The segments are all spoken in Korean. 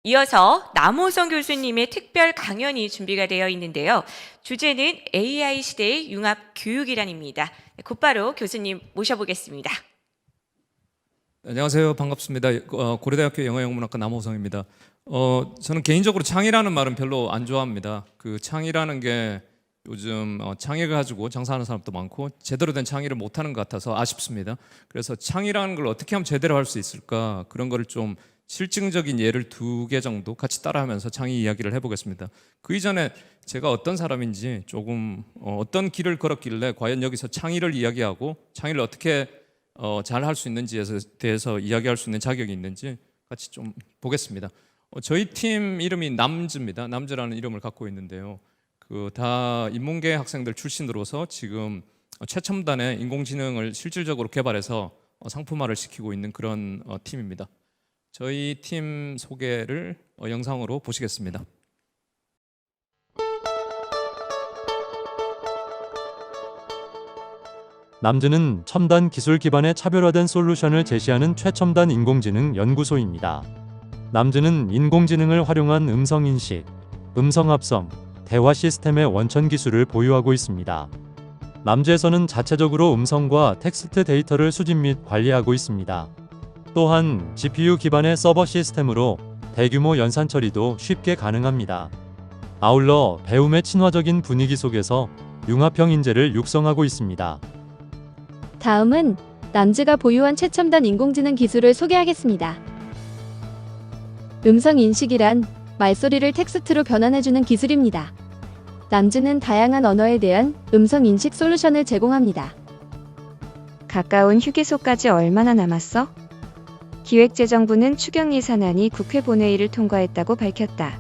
이어서 남호성 교수님의 특별 강연이 준비가 되어 있는데요. 주제는 AI 시대의 융합 교육이란입니다. 곧바로 교수님 모셔보겠습니다. 안녕하세요. 반갑습니다. 고려대학교 영어영문학과 남호성입니다. 저는 개인적으로 창의라는 말은 별로 안 좋아합니다. 그 창의라는 게 요즘 창의를 가지고 장사하는 사람도 많고 제대로 된 창의를 못하는 것 같아서 아쉽습니다. 그래서 창의라는 걸 어떻게 하면 제대로 할 수 있을까, 그런 거를 좀 실증적인 예를 2개 정도 같이 따라하면서 창의 이야기를 해보겠습니다. 그 이전에 제가 어떤 사람인지 조금 어떤 길을 걸었길래 과연 여기서 창의를 이야기하고 창의를 어떻게 잘 할 수 있는지에 대해서 이야기할 수 있는 자격이 있는지 같이 좀 보겠습니다. 저희 팀 이름이 남즈입니다. 남즈라는 이름을 갖고 있는데요. 그 다 인문계 학생들 출신으로서 지금 최첨단의 인공지능을 실질적으로 개발해서 상품화를 시키고 있는 그런 팀입니다. 저희 팀 소개를 영상으로 보시겠습니다. 남즈는 첨단 기술 기반의 차별화된 솔루션을 제시하는 최첨단 인공지능 연구소입니다. 남즈는 인공지능을 활용한 음성인식, 음성합성, 대화 시스템의 원천 기술을 보유하고 있습니다. 남즈에서는 자체적으로 음성과 텍스트 데이터를 수집 및 관리하고 있습니다. 또한 GPU 기반의 서버 시스템으로 대규모 연산 처리도 쉽게 가능합니다. 아울러 배움의 친화적인 분위기 속에서 융합형 인재를 육성하고 있습니다. 다음은 남즈가 보유한 최첨단 인공지능 기술을 소개하겠습니다. 음성 인식이란 말소리를 텍스트로 변환해주는 기술입니다. 남즈는 다양한 언어에 대한 음성 인식 솔루션을 제공합니다. 가까운 휴게소까지 얼마나 남았어? 기획재정부는 추경 예산안이 국회 본회의를 통과했다고 밝혔다.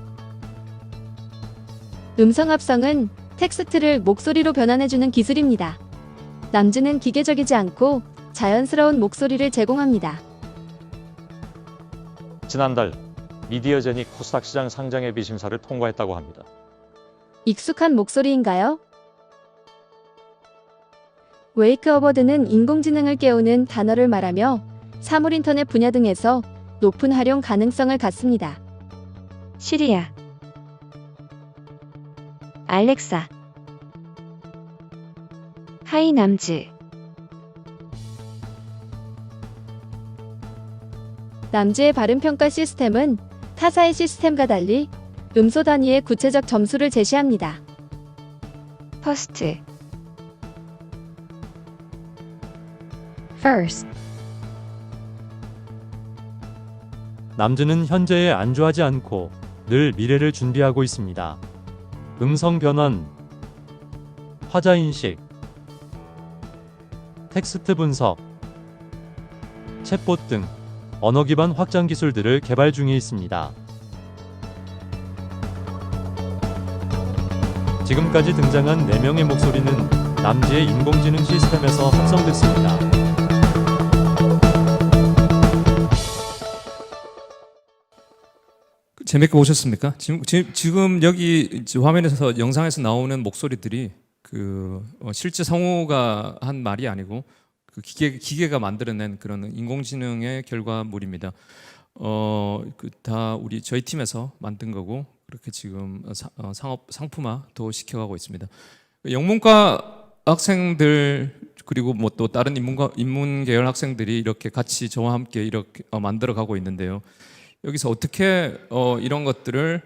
음성 합성은 텍스트를 목소리로 변환해주는 기술입니다. 남즈는 기계적이지 않고 자연스러운 목소리를 제공합니다. 지난달 미디어제닉 코스닥 시장 상장 예비 심사를 통과했다고 합니다. 익숙한 목소리인가요? 웨이크어버드는 인공지능을 깨우는 단어를 말하며 사물인터넷 분야 등에서 높은 활용 가능성을 갖습니다. 시리야, 알렉사, 하이 남즈. 남즈의 발음평가 시스템은 타사의 시스템과 달리 음소 단위의 구체적 점수를 제시합니다. 퍼스트, first. 남즈는 현재에 안주하지 않고 늘 미래를 준비하고 있습니다. 음성 변환, 화자 인식, 텍스트 분석, 챗봇 등 언어 기반 확장 기술들을 개발 중에 있습니다. 지금까지 등장한 4명의 목소리는 남즈의 인공지능 시스템에서 합성됐습니다. 재밌게 보셨습니까? 지금 여기 화면에서 영상에서 나오는 목소리들이 실제 성우가 한 말이 아니고 그 기계가 만들어낸 그런 인공지능의 결과물입니다. 다 저희 팀에서 만든 거고 그렇게 지금 상품화도 시켜가고 있습니다. 영문과 학생들 그리고 뭐 또 다른 인문 계열 학생들이 이렇게 같이 저와 함께 이렇게 만들어가고 있는데요. 여기서 어떻게 이런 것들을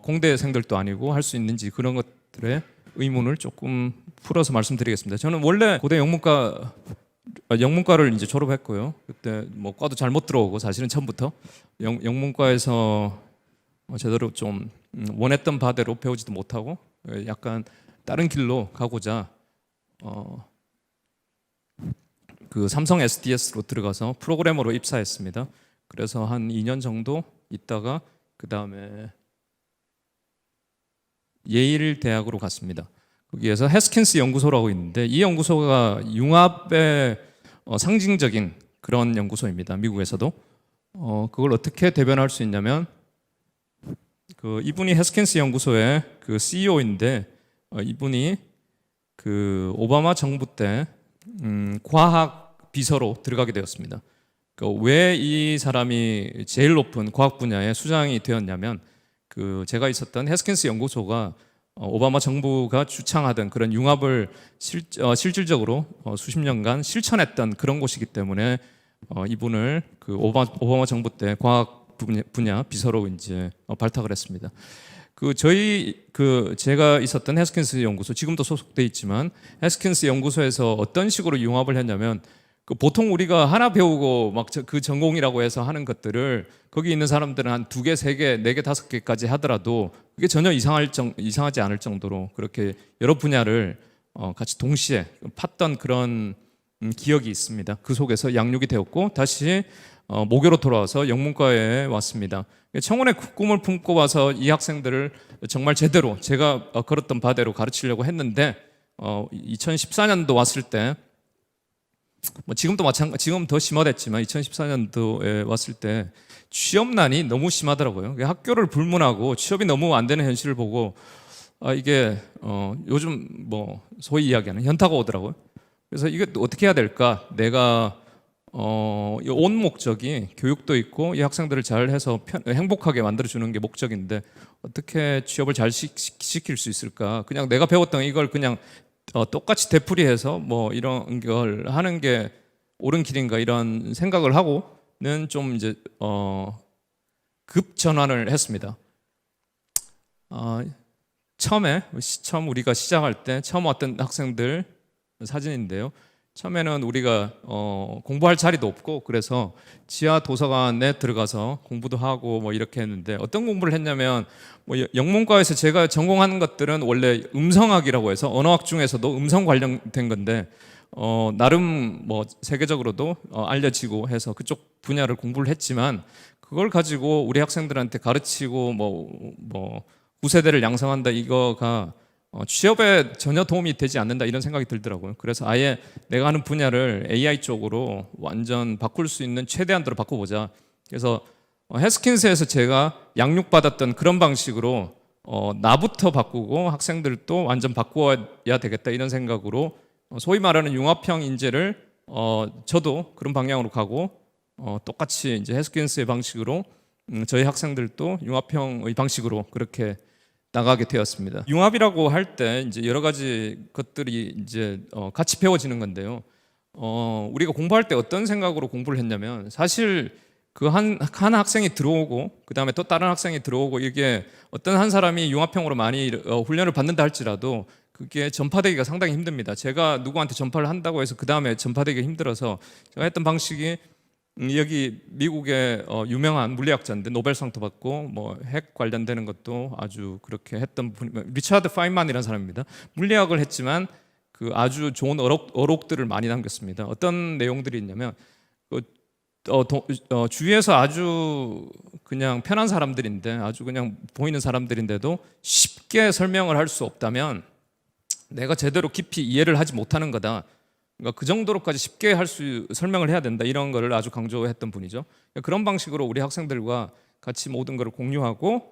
공대생들도 아니고 할 수 있는지 그런 것들의 의문을 조금 풀어서 말씀드리겠습니다. 저는 원래 고대 영문과를 이제 졸업했고요. 그때 뭐 과도 잘못 들어오고 사실은 처음부터 영문과에서 제대로 좀 원했던 바대로 배우지도 못하고 약간 다른 길로 가고자 그 삼성 SDS로 들어가서 프로그래머로 입사했습니다. 그래서 한 2년 정도 있다가 그 다음에 예일 대학으로 갔습니다. 거기에서 해스킨스 연구소라고 있는데 이 연구소가 융합의 상징적인 그런 연구소입니다. 미국에서도. 그걸 어떻게 대변할 수 있냐면 이분이 해스킨스 연구소의 그 CEO인데 이분이 그 오바마 정부 때 과학 비서로 들어가게 되었습니다. 왜 이 사람이 제일 높은 과학 분야의 수장이 되었냐면 제가 있었던 해스킨스 연구소가 오바마 정부가 주창하던 그런 융합을 실질적으로 수십 년간 실천했던 그런 곳이기 때문에 이분을 오바마 정부 때 과학 분야 비서로 이제 발탁을 했습니다. 제가 있었던 해스킨스 연구소, 지금도 소속돼 있지만 해스킨스 연구소에서 어떤 식으로 융합을 했냐면 보통 우리가 하나 배우고 막 그 전공이라고 해서 하는 것들을 거기 있는 사람들은 한 2개, 3개, 4개, 5개까지 하더라도 그게 전혀 이상하지 않을 정도로 그렇게 여러 분야를 같이 동시에 팠던 그런 기억이 있습니다. 그 속에서 양육이 되었고 다시 모교로 돌아와서 영문과에 왔습니다. 청운의 꿈을 품고 와서 이 학생들을 정말 제대로 제가 걸었던 바대로 가르치려고 했는데 2014년도 왔을 때 지금도 지금 더 심화됐지만 2014년도에 왔을 때 취업난이 너무 심하더라고요. 학교를 불문하고 취업이 너무 안 되는 현실을 보고 이게 요즘 소위 이야기하는 현타가 오더라고요. 그래서 이게 어떻게 해야 될까? 내가 온 목적이 교육도 있고 이 학생들을 잘 해서 행복하게 만들어주는 게 목적인데 어떻게 취업을 잘 시킬 수 있을까? 그냥 내가 배웠던 이걸 그냥 똑같이 되풀이해서 이런 걸 하는 게 옳은 길인가 이런 생각을 하고는 좀 이제 급 전환을 했습니다. 처음 우리가 시작할 때 처음 왔던 학생들 사진인데요. 처음에는 우리가 공부할 자리도 없고 그래서 지하 도서관에 들어가서 공부도 하고 이렇게 했는데 어떤 공부를 했냐면 영문과에서 제가 전공하는 것들은 원래 음성학이라고 해서 언어학 중에서도 음성 관련된 건데 나름 세계적으로도 알려지고 해서 그쪽 분야를 공부를 했지만 그걸 가지고 우리 학생들한테 가르치고 후세대를 양성한다 이거가 취업에 전혀 도움이 되지 않는다 이런 생각이 들더라고요. 그래서 아예 내가 하는 분야를 AI 쪽으로 완전 바꿀 수 있는 최대한도로 바꿔보자. 그래서 해스킨스에서 제가 양육받았던 그런 방식으로 나부터 바꾸고 학생들도 완전 바꿔야 되겠다 이런 생각으로 소위 말하는 융합형 인재를 저도 그런 방향으로 가고 똑같이 이제 해스킨스의 방식으로 저희 학생들도 융합형의 방식으로 그렇게 나가게 되었습니다. 융합이라고 할 때 이제 여러 가지 것들이 이제 같이 배워지는 건데요. 우리가 공부할 때 어떤 생각으로 공부를 했냐면 사실 그 한 학생이 들어오고 그 다음에 또 다른 학생이 들어오고 이게 어떤 한 사람이 융합형으로 많이 훈련을 받는다 할지라도 그게 전파되기가 상당히 힘듭니다. 제가 누구한테 전파를 한다고 해서 그 다음에 전파되기가 힘들어서 제가 했던 방식이 여기 미국의 유명한 물리학자인데 노벨상도 받고 핵 관련되는 것도 아주 그렇게 했던 분 리차드 파인만이라는 사람입니다. 물리학을 했지만 그 아주 좋은 어록들을 많이 남겼습니다. 어떤 내용들이 있냐면 주위에서 아주 그냥 편한 사람들인데 아주 그냥 보이는 사람들인데도 쉽게 설명을 할 수 없다면 내가 제대로 깊이 이해를 하지 못하는 거다. 그러니까 그 정도로까지 쉽게 설명을 해야 된다 이런 거를 아주 강조했던 분이죠. 그런 방식으로 우리 학생들과 같이 모든 것을 공유하고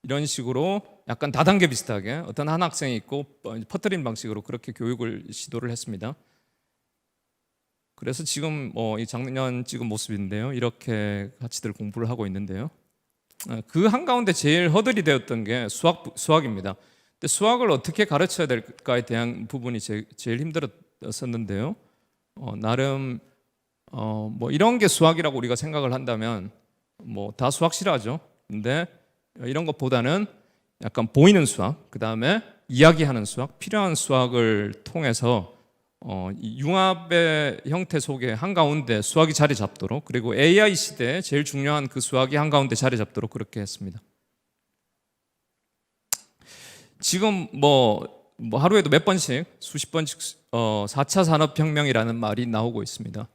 이런 식으로 약간 다단계 비슷하게 어떤 한 학생이 있고 퍼뜨린 방식으로 그렇게 교육을 시도를 했습니다. 그래서 지금 이 작년 찍은 모습인데요. 이렇게 같이들 공부를 하고 있는데요. 그 한가운데 제일 허들이 되었던 게 수학입니다. 근데 수학을 어떻게 가르쳐야 될까에 대한 부분이 제일 힘들었었는데요. 나름 이런 게 수학이라고 우리가 생각을 한다면 다 수학 싫어하죠. 근데 이런 것보다는 약간 보이는 수학, 그 다음에 이야기하는 수학, 필요한 수학을 통해서 이 융합의 형태 속에 한가운데 수학이 자리 잡도록 그리고 AI 시대에 제일 중요한 그 수학이 한가운데 자리 잡도록 그렇게 했습니다. 지금 하루에도 몇 번씩 수십 번씩 4차 산업혁명이라는 말이 나오고 있습니다.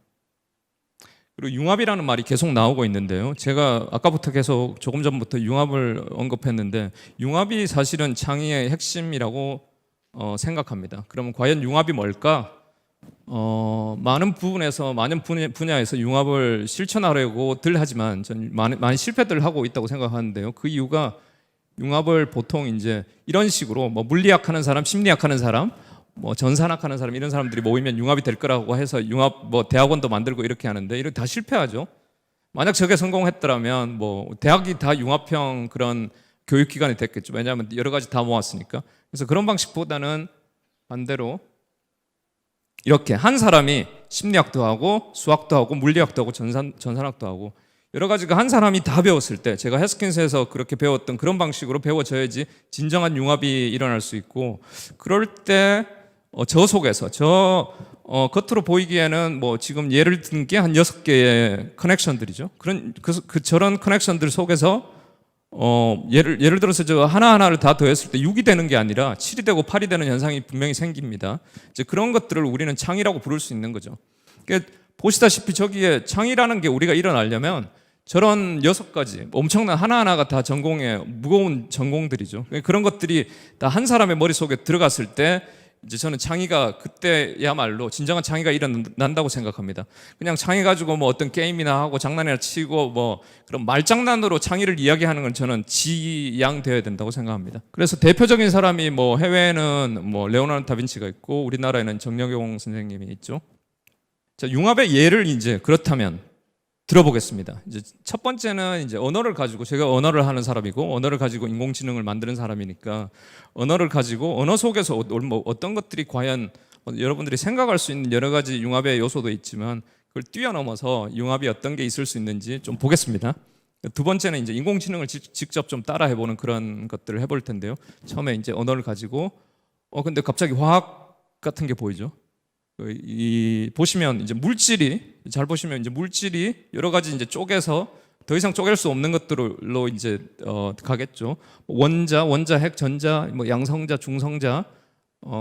그리고 융합이라는 말이 계속 나오고 있는데요. 제가 아까부터 계속 조금 전부터 융합을 언급했는데 융합이 사실은 창의의 핵심이라고 생각합니다. 그러면 과연 융합이 뭘까? 많은 부분에서 많은 분야에서 융합을 실천하려고들 하지만 전 많이 실패들 하고 있다고 생각하는데요. 그 이유가 융합을 보통 이제 이런 식으로 물리학 하는 사람, 심리학 하는 사람, 뭐 전산학하는 사람 이런 사람들이 모이면 융합이 될 거라고 해서 융합 뭐 대학원도 만들고 이렇게 하는데 이런 다 실패하죠. 만약 저게 성공했더라면 뭐 대학이 다 융합형 그런 교육기관이 됐겠죠. 왜냐하면 여러 가지 다 모았으니까. 그래서 그런 방식보다는 반대로 이렇게 한 사람이 심리학도 하고 수학도 하고 물리학도 하고 전산학도 하고 여러 가지가 한 사람이 다 배웠을 때 제가 해스킨스에서 그렇게 배웠던 그런 방식으로 배워져야지 진정한 융합이 일어날 수 있고 그럴 때 저 속에서 겉으로 보이기에는 뭐 지금 예를 든 게 한 6개의 커넥션들이죠. 저런 커넥션들 속에서 예를 들어서 저 하나하나를 다 더했을 때 6이 되는 게 아니라 7이 되고 8이 되는 현상이 분명히 생깁니다. 이제 그런 것들을 우리는 창이라고 부를 수 있는 거죠. 그러니까 보시다시피 저기에 창이라는 게 우리가 일어나려면 저런 6가지 엄청난 하나하나가 다 전공의 무거운 전공들이죠. 그런 것들이 다 한 사람의 머릿속에 들어갔을 때 이제 저는 창의가 그때야말로 진정한 창의가 일어난다고 생각합니다. 그냥 창의 가지고 뭐 어떤 게임이나 하고 장난이나 치고 뭐 그런 말장난으로 창의를 이야기하는 건 저는 지양되어야 된다고 생각합니다. 그래서 대표적인 사람이 뭐 해외에는 뭐 레오나르도 다빈치가 있고 우리나라에는 정여용 선생님이 있죠. 자, 융합의 예를 이제 그렇다면 들어보겠습니다. 이제 첫 번째는 이제 언어를 가지고 제가 언어를 하는 사람이고 언어를 가지고 인공지능을 만드는 사람이니까 언어를 가지고 언어 속에서 어떤 것들이 과연 여러분들이 생각할 수 있는 여러 가지 융합의 요소도 있지만 그걸 뛰어넘어서 융합이 어떤 게 있을 수 있는지 좀 보겠습니다. 두 번째는 이제 인공지능을 직접 좀 따라해보는 그런 것들을 해볼 텐데요. 처음에 이제 언어를 가지고 근데 갑자기 화학 같은 게 보이죠. 보시면 이제 물질이 잘 보시면 이제 물질이 여러 가지 이제 쪼개서 더 이상 쪼갤 수 없는 것들로 이제 가겠죠. 원자, 원자핵, 전자, 뭐 양성자, 중성자,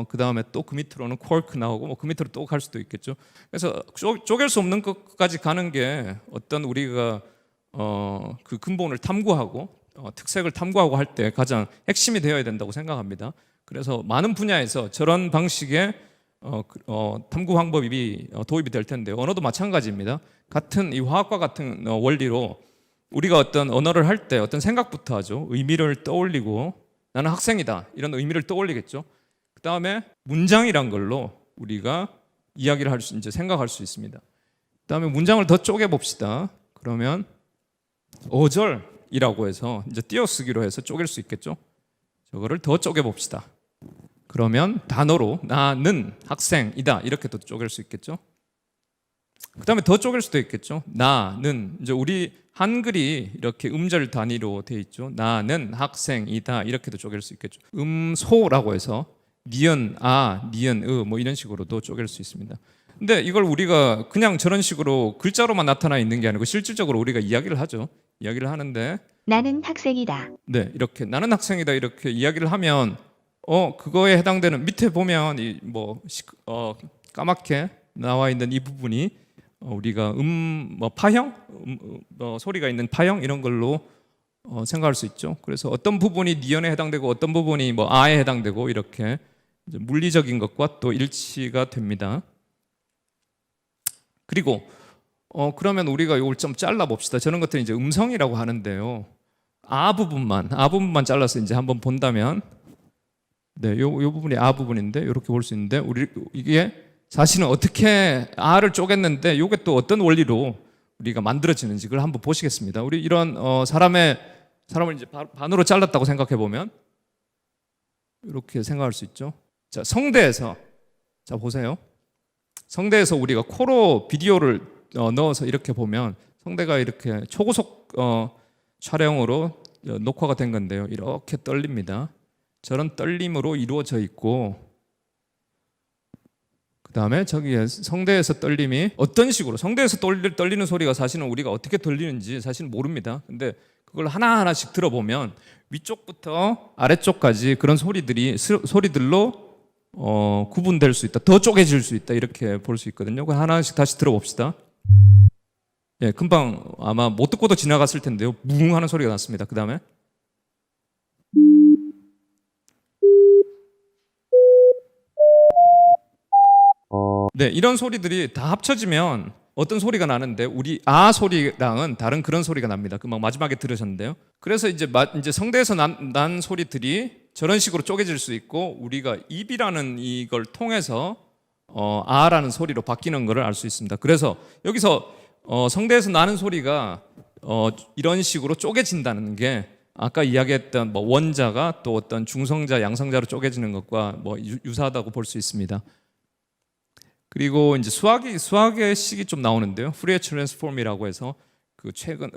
그 다음에 또 그 밑으로는 쿼크 나오고 뭐 그 밑으로 또 갈 수도 있겠죠. 그래서 쪼갤 수 없는 것까지 가는 게 어떤 우리가 그 근본을 탐구하고 특색을 탐구하고 할 때 가장 핵심이 되어야 된다고 생각합니다. 그래서 많은 분야에서 저런 방식의 탐구 방법이 도입이 될 텐데요. 언어도 마찬가지입니다. 같은 이 화학과 같은 원리로 우리가 어떤 언어를 할 때 어떤 생각부터 하죠. 의미를 떠올리고 나는 학생이다 이런 의미를 떠올리겠죠. 그 다음에 문장이란 걸로 우리가 이야기를 할 수 이제 생각할 수 있습니다. 그 다음에 문장을 더 쪼개 봅시다. 그러면 어절이라고 해서 이제 띄어쓰기로 해서 쪼갤 수 있겠죠. 저거를 더 쪼개 봅시다. 그러면 단어로 나는 학생이다 이렇게 또 쪼갤 수 있겠죠. 그 다음에 더 쪼갤 수도 있겠죠. 나는 이제 우리 한글이 이렇게 음절 단위로 돼 있죠. 나는 학생이다 이렇게도 쪼갤 수 있겠죠. 음소라고 해서 니은 아, 니은 으 뭐 이런 식으로도 쪼갤 수 있습니다. 근데 이걸 우리가 그냥 저런 식으로 글자로만 나타나 있는 게 아니고 실질적으로 우리가 이야기를 하죠. 이야기를 하는데 나는 학생이다. 네, 이렇게 나는 학생이다 이렇게 이야기를 하면 그거에 해당되는 밑에 보면 까맣게 나와 있는 이 부분이 우리가 뭐 파형, 소리가 있는 파형 이런 걸로 생각할 수 있죠. 그래서 어떤 부분이 니은에 해당되고 어떤 부분이 뭐 아에 해당되고 이렇게 이제 물리적인 것과 또 일치가 됩니다. 그리고 그러면 우리가 이걸 좀 잘라 봅시다. 저런 것들은 이제 음성이라고 하는데요. 아 부분만 잘라서 이제 한번 본다면. 네, 요 부분이 아 부분인데 이렇게 볼 수 있는데 이게 사실은 어떻게 아를 쪼갰는데 이게 또 어떤 원리로 우리가 만들어지는지 그걸 한번 보시겠습니다. 우리 이런 사람을 이제 반으로 잘랐다고 생각해 보면 이렇게 생각할 수 있죠. 자, 성대에서 자 보세요. 성대에서 우리가 코로 비디오를 넣어서 이렇게 보면 성대가 이렇게 초고속 촬영으로 녹화가 된 건데요. 이렇게 떨립니다. 저런 떨림으로 이루어져 있고 그 다음에 저기에 성대에서 떨림이 어떤 식으로 성대에서 떨리는 소리가 사실은 우리가 어떻게 들리는지 사실은 모릅니다. 근데 그걸 하나하나씩 들어보면 위쪽부터 아래쪽까지 그런 소리들로 구분될 수 있다. 더 쪼개질 수 있다. 이렇게 볼 수 있거든요. 그거 하나씩 다시 들어봅시다. 예, 금방 아마 못 듣고도 지나갔을 텐데요. 뭉 하는 소리가 났습니다. 그 다음에 네, 이런 소리들이 다 합쳐지면 어떤 소리가 나는데 우리 아 소리랑은 다른 그런 소리가 납니다. 그 막 마지막에 들으셨는데요. 그래서 이제 성대에서 난 소리들이 저런 식으로 쪼개질 수 있고 우리가 입이라는 이걸 통해서 아라는 소리로 바뀌는 것을 알 수 있습니다. 그래서 여기서 성대에서 나는 소리가 이런 식으로 쪼개진다는 게 아까 이야기했던 뭐 원자가 또 어떤 중성자, 양성자로 쪼개지는 것과 뭐 유사하다고 볼 수 있습니다. 그리고 이제 수학의 식이 좀 나오는데요. Fourier Transform이라고 해서 그 최근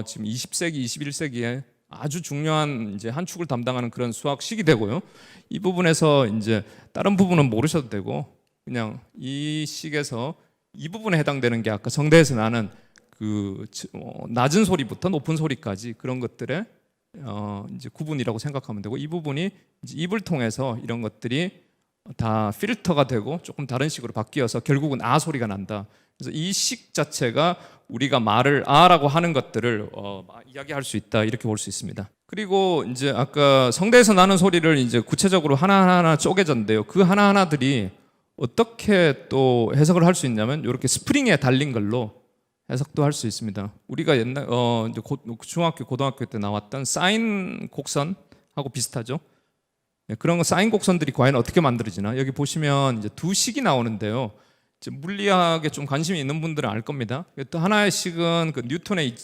지금 20세기, 21세기에 아주 중요한 이제 한 축을 담당하는 그런 수학식이 되고요. 이 부분에서 이제 다른 부분은 모르셔도 되고 그냥 이 식에서 이 부분에 해당되는 게 아까 성대에서 나는 그 낮은 소리부터 높은 소리까지 그런 것들의 이제 구분이라고 생각하면 되고 이 부분이 이제 입을 통해서 이런 것들이 다 필터가 되고 조금 다른 식으로 바뀌어서 결국은 아 소리가 난다. 그래서 이 식 자체가 우리가 말을 아라고 하는 것들을 이야기할 수 있다 이렇게 볼 수 있습니다. 그리고 이제 아까 성대에서 나는 소리를 이제 구체적으로 하나하나 쪼개졌는데요. 그 하나하나들이 어떻게 또 해석을 할 수 있냐면 이렇게 스프링에 달린 걸로 해석도 할 수 있습니다. 우리가 옛날 이제 중학교, 고등학교 때 나왔던 사인 곡선하고 비슷하죠. 네, 그런 거 사인 곡선들이 과연 어떻게 만들어지나 여기 보시면 이제 두 식이 나오는데요. 이제 물리학에 좀 관심이 있는 분들은 알 겁니다. 또 하나의 식은 그 뉴턴의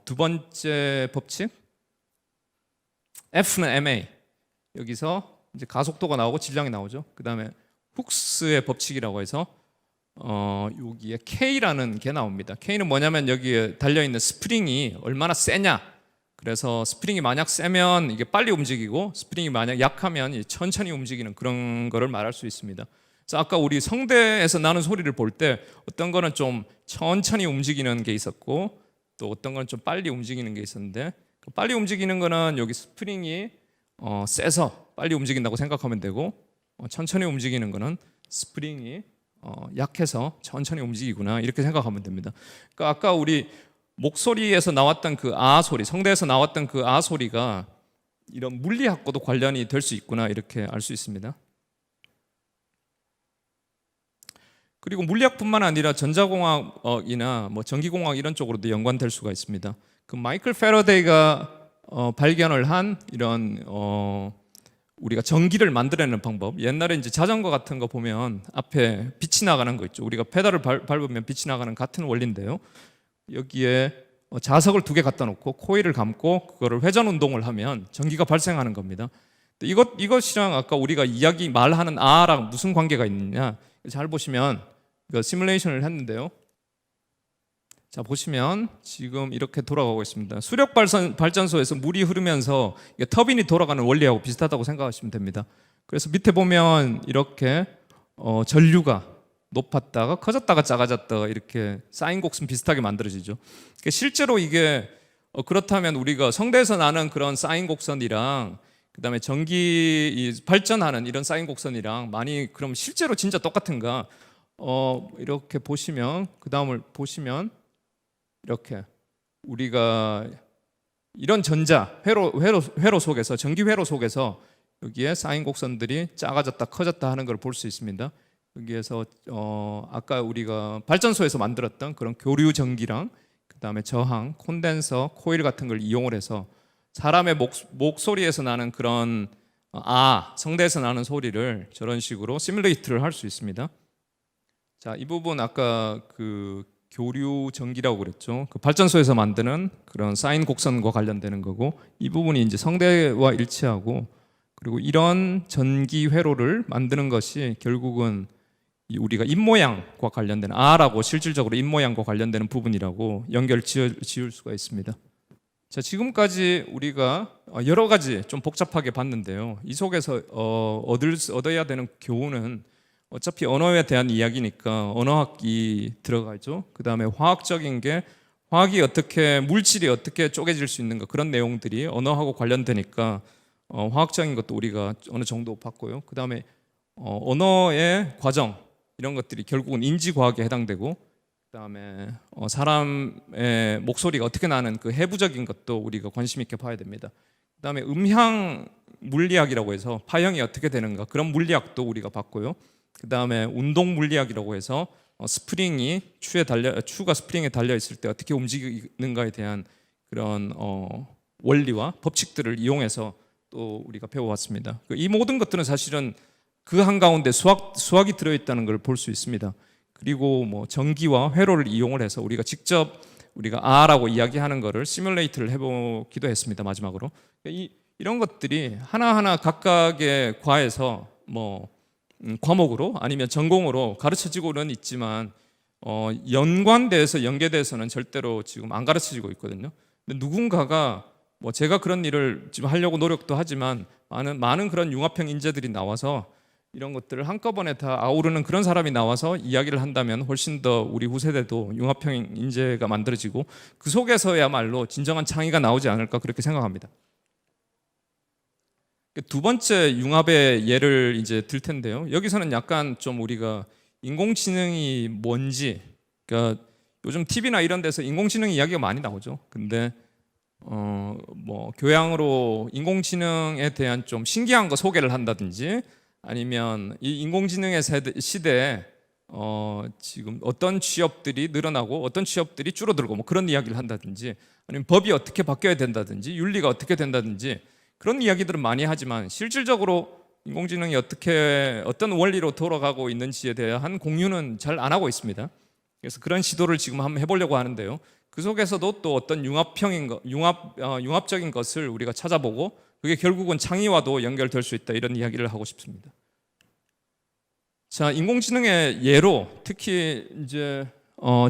두 번째 법칙 F는 ma 여기서 이제 가속도가 나오고 질량이 나오죠. 그 다음에 훅스의 법칙이라고 해서 여기에 K라는 게 나옵니다. K는 뭐냐면 여기에 달려있는 스프링이 얼마나 세냐. 그래서 스프링이 만약 세면 이게 빨리 움직이고 스프링이 만약 약하면 천천히 움직이는 그런 거를 말할 수 있습니다. 그래서 아까 우리 성대에서 나는 소리를 볼 때 어떤 거는 좀 천천히 움직이는 게 있었고 또 어떤 거는 좀 빨리 움직이는 게 있었는데 빨리 움직이는 거는 여기 스프링이 세서 빨리 움직인다고 생각하면 되고 천천히 움직이는 거는 스프링이 약해서 천천히 움직이구나 이렇게 생각하면 됩니다. 그러니까 아까 우리 목소리에서 나왔던 그 아 소리, 성대에서 나왔던 그 아 소리가 이런 물리학과도 관련이 될 수 있구나 이렇게 알 수 있습니다. 그리고 물리학뿐만 아니라 전자공학이나 뭐 전기공학 이런 쪽으로도 연관될 수가 있습니다. 그 마이클 패러데이가 발견을 한 이런 우리가 전기를 만들어내는 방법. 옛날에 이제 자전거 같은 거 보면 앞에 빛이 나가는 거 있죠. 우리가 페달을 밟으면 빛이 나가는 같은 원리인데요. 여기에 자석을 두 개 갖다 놓고 코일을 감고 그거를 회전 운동을 하면 전기가 발생하는 겁니다. 이것이랑 아까 우리가 말하는 아랑 무슨 관계가 있느냐? 잘 보시면 이거 시뮬레이션을 했는데요. 자 보시면 지금 이렇게 돌아가고 있습니다. 수력 발전소에서 물이 흐르면서 터빈이 돌아가는 원리하고 비슷하다고 생각하시면 됩니다. 그래서 밑에 보면 이렇게 전류가 높았다가 커졌다가 작아졌다가 이렇게 사인 곡선 비슷하게 만들어지죠. 실제로 이게 그렇다면 우리가 성대에서 나는 그런 사인 곡선이랑 그다음에 전기 발전하는 이런 사인 곡선이랑 많이 그럼 실제로 진짜 똑같은가? 이렇게 보시면 그 다음을 보시면 이렇게 우리가 이런 전자 회로 속에서 전기 회로 속에서 여기에 사인 곡선들이 작아졌다 커졌다 하는 걸 볼 수 있습니다. 여기에서 아까 우리가 발전소에서 만들었던 그런 교류 전기랑 그다음에 저항, 콘덴서, 코일 같은 걸 이용을 해서 사람의 목소리에서 나는 그런 성대에서 나는 소리를 저런 식으로 시뮬레이트를 할 수 있습니다. 자, 이 부분 아까 그 교류 전기라고 그랬죠. 그 발전소에서 만드는 그런 사인 곡선과 관련되는 거고 이 부분이 이제 성대와 일치하고 그리고 이런 전기 회로를 만드는 것이 결국은 우리가 입모양과 관련되는 아라고 실질적으로 입모양과 관련되는 부분이라고 연결 지을 수가 있습니다. 자, 지금까지 우리가 여러 가지 좀 복잡하게 봤는데요. 이 속에서 얻어야 되는 교훈은 어차피 언어에 대한 이야기니까 언어학이 들어가죠. 그 다음에 화학적인 게 화학이 어떻게 물질이 어떻게 쪼개질 수 있는가 그런 내용들이 언어하고 관련되니까 화학적인 것도 우리가 어느 정도 봤고요. 그 다음에 언어의 과정 이런 것들이 결국은 인지과학에 해당되고 그 다음에 사람의 목소리가 어떻게 나는 그 해부적인 것도 우리가 관심 있게 봐야 됩니다. 그 다음에 음향 물리학이라고 해서 파형이 어떻게 되는가 그런 물리학도 우리가 봤고요. 그 다음에 운동 물리학이라고 해서 스프링이 추가 스프링에 달려 있을 때 어떻게 움직이는가에 대한 그런 원리와 법칙들을 이용해서 또 우리가 배워왔습니다. 이 모든 것들은 사실은 그 한가운데 수학이 들어있다는 걸 볼 수 있습니다. 그리고 뭐 전기와 회로를 이용을 해서 우리가 직접 우리가 R라고 이야기하는 거를 시뮬레이트를 해보기도 했습니다. 마지막으로 이런 것들이 하나하나 각각의 과에서 뭐 과목으로 아니면 전공으로 가르쳐지고는 있지만 연관돼서 연계돼서는 절대로 지금 안 가르쳐지고 있거든요. 근데 누군가가 뭐 제가 그런 일을 지금 하려고 노력도 하지만 많은 그런 융합형 인재들이 나와서 이런 것들을 한꺼번에 다 아우르는 그런 사람이 나와서 이야기를 한다면 훨씬 더 우리 후세대도 융합형 인재가 만들어지고 그 속에서야말로 진정한 창의가 나오지 않을까 그렇게 생각합니다. 두 번째 융합의 예를 이제 들 텐데요. 여기서는 약간 좀 우리가 인공지능이 뭔지, 그러니까 요즘 TV나 이런 데서 인공지능 이야기가 많이 나오죠. 근데 뭐 교양으로 인공지능에 대한 좀 신기한 거 소개를 한다든지 아니면 이 인공지능의 시대에 지금 어떤 취업들이 늘어나고 어떤 취업들이 줄어들고 뭐 그런 이야기를 한다든지 아니면 법이 어떻게 바뀌어야 된다든지 윤리가 어떻게 된다든지 그런 이야기들은 많이 하지만 실질적으로 인공지능이 어떤 원리로 돌아가고 있는지에 대한 공유는 잘 안 하고 있습니다. 그래서 그런 시도를 지금 한번 해보려고 하는데요. 그 속에서도 또 어떤 융합적인 것을 우리가 찾아보고 그게 결국은 창의와도 연결될 수 있다 이런 이야기를 하고 싶습니다. 자, 인공지능의 예로 특히 이제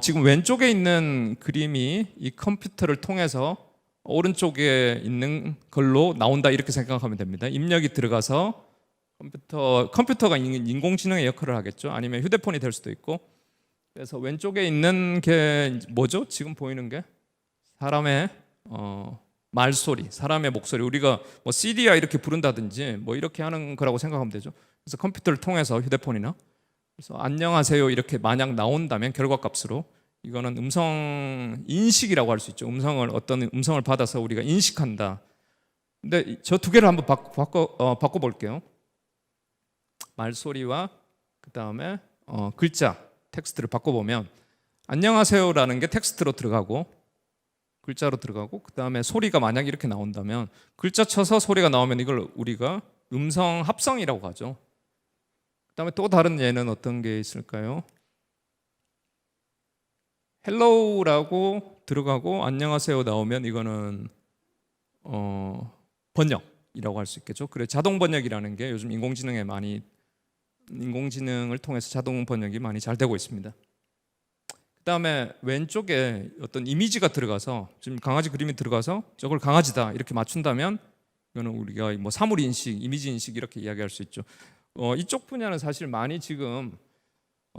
지금 왼쪽에 있는 그림이 이 컴퓨터를 통해서 오른쪽에 있는 걸로 나온다 이렇게 생각하면 됩니다. 입력이 들어가서 컴퓨터가 인공지능의 역할을 하겠죠. 아니면 휴대폰이 될 수도 있고. 그래서 왼쪽에 있는 게 뭐죠? 지금 보이는 게 사람의 말소리, 사람의 목소리. 우리가 뭐 CD야 이렇게 부른다든지 뭐 이렇게 하는 거라고 생각하면 되죠. 그래서 컴퓨터를 통해서 휴대폰이나 그래서 안녕하세요 이렇게 만약 나온다면 결과값으로 이거는 음성 인식이라고 할 수 있죠. 어떤 음성을 받아서 우리가 인식한다. 근데 저 두 개를 한번 바꿔 볼게요. 말소리와 그 다음에 글자 텍스트를 바꿔보면 안녕하세요라는 게 텍스트로 들어가고 글자로 들어가고 그 다음에 소리가 만약 이렇게 나온다면 글자 쳐서 소리가 나오면 이걸 우리가 음성 합성이라고 하죠. 그 다음에 또 다른 예는 어떤 게 있을까요? 헬로우라고 들어가고 안녕하세요 나오면 이거는 번역이라고 할 수 있겠죠. 그래 자동 번역이라는 게 요즘 인공지능을 통해서 자동 번역이 많이 잘 되고 있습니다. 그 다음에 왼쪽에 어떤 이미지가 들어가서 지금 강아지 그림이 들어가서 저걸 강아지다 이렇게 맞춘다면 이거는 우리가 뭐 사물 인식, 이미지 인식 이렇게 이야기할 수 있죠. 이쪽 분야는 사실 많이 지금